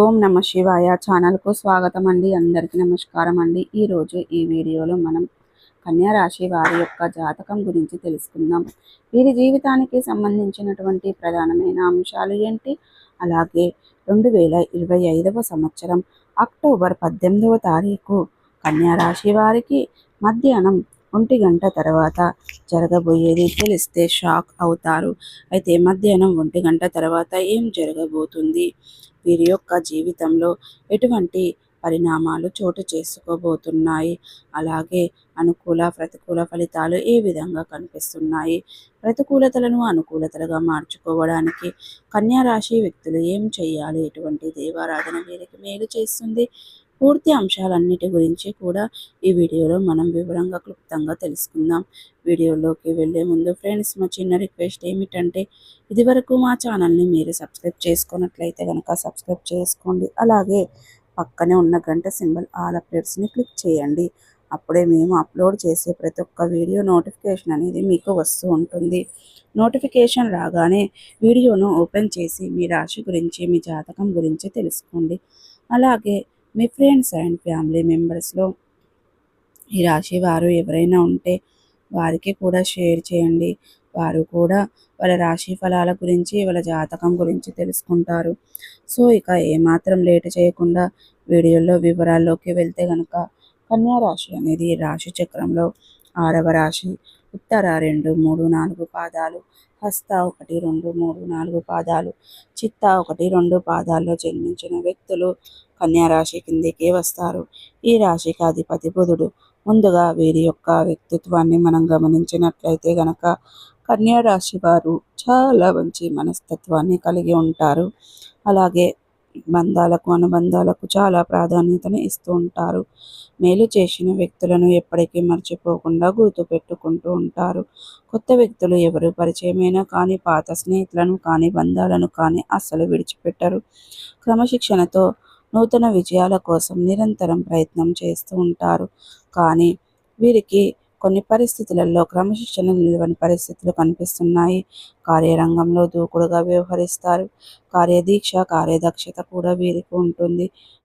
ఓం నమ శివాయ ఛానల్కు స్వాగతం అండి. అందరికీ నమస్కారం అండి. ఈరోజు ఈ వీడియోలో మనం కన్యా రాశి వారి యొక్క జాతకం గురించి తెలుసుకుందాం. వీరి జీవితానికి సంబంధించినటువంటి ప్రధానమైన అంశాలు ఏంటి, అలాగే 2025వ సంవత్సరం అక్టోబర్ 18వ తారీఖు కన్యా రాశి వారికి మధ్యాహ్నం 1 గంట తర్వాత జరగబోయేది తెలిస్తే షాక్ అవుతారు. అయితే మధ్యాహ్నం 1 గంట తర్వాత ఏం జరగబోతుంది, వీరి యొక్క జీవితంలో ఎటువంటి పరిణామాలు చోటు చేసుకోబోతున్నాయి, అలాగే అనుకూల ప్రతికూల ఫలితాలు ఏ విధంగా కనిపిస్తున్నాయి, ప్రతికూలతలను అనుకూలతలుగా మార్చుకోవడానికి కన్యా రాశి వ్యక్తులు ఏం చేయాలి, ఎటువంటి దేవారాధన వీరికి మేలు చేస్తుంది, పూర్తి అంశాలన్నిటి గురించి కూడా ఈ వీడియోలో మనం వివరంగా క్లుప్తంగా తెలుసుకుందాం. వీడియోలోకి వెళ్ళే ముందు ఫ్రెండ్స్, మా చిన్న రిక్వెస్ట్ ఏమిటంటే, ఇదివరకు మా ఛానల్ని మీరు సబ్స్క్రైబ్ చేసుకున్నట్లయితే కనుక సబ్స్క్రైబ్ చేసుకోండి. అలాగే పక్కనే ఉన్న గంట సింబల్ ఆల్ అప్డేట్స్ని క్లిక్ చేయండి. అప్పుడే మేము అప్లోడ్ చేసే ప్రతి ఒక్క వీడియో నోటిఫికేషన్ అనేది మీకు వస్తూ ఉంటుంది. నోటిఫికేషన్ రాగానే వీడియోను ఓపెన్ చేసి మీ రాశి గురించి, మీ జాతకం గురించి తెలుసుకోండి. అలాగే మీ ఫ్రెండ్స్ అండ్ ఫ్యామిలీ మెంబర్స్లో ఈ రాశి వారు ఎవరైనా ఉంటే వారికి కూడా షేర్ చేయండి. వారు కూడా వాళ్ళ రాశి ఫలాల గురించి, వాళ్ళ జాతకం గురించి తెలుసుకుంటారు. సో ఇక ఏమాత్రం లేట్ చేయకుండా వీడియోలో వివరాల్లోకి వెళ్తే కనుక, కన్యా రాశి అనేది రాశి చక్రంలో 6వ రాశి. ఉత్తర 2, 3, 4 పాదాలు, హస్త 1, 2, 3, 4 పాదాలు, చిత్త 1, 2 పాదాల్లో జన్మించిన వ్యక్తులు కన్యా రాశి కిందికి వస్తారు. ఈ రాశికి అధిపతి బుధుడు. ముందుగా వీరి యొక్క వ్యక్తిత్వాన్ని మనం గమనించినట్లయితే గనక, కన్యా రాశి వారు చాలా మంచి మనస్తత్వాన్ని కలిగి ఉంటారు. అలాగే అనుబంధాలకు చాలా ప్రాధాన్యతను ఇస్తూ ఉంటారు. మేలు చేసిన వ్యక్తులను ఎప్పటికీ మర్చిపోకుండా గుర్తుపెట్టుకుంటూ ఉంటారు. కొత్త వ్యక్తులు ఎవరు పరిచయమైనా కానీ, పాత స్నేహితులను కానీ, బంధాలను కానీ అస్సలు విడిచిపెట్టరు. క్రమశిక్షణతో నూతన విజయాల కోసం నిరంతరం ప్రయత్నం చేస్తూ ఉంటారు. కానీ వీరికి కొన్ని పరిస్థితులలో క్రమశిక్షణ నిలవని పరిస్థితులు కనిపిస్తున్నాయి. కార్యరంగంలో దూకుడుగా వ్యవహరిస్తారు. కార్యదీక్ష, కార్యదక్షత కూడా వీరికి ఉంటుంది.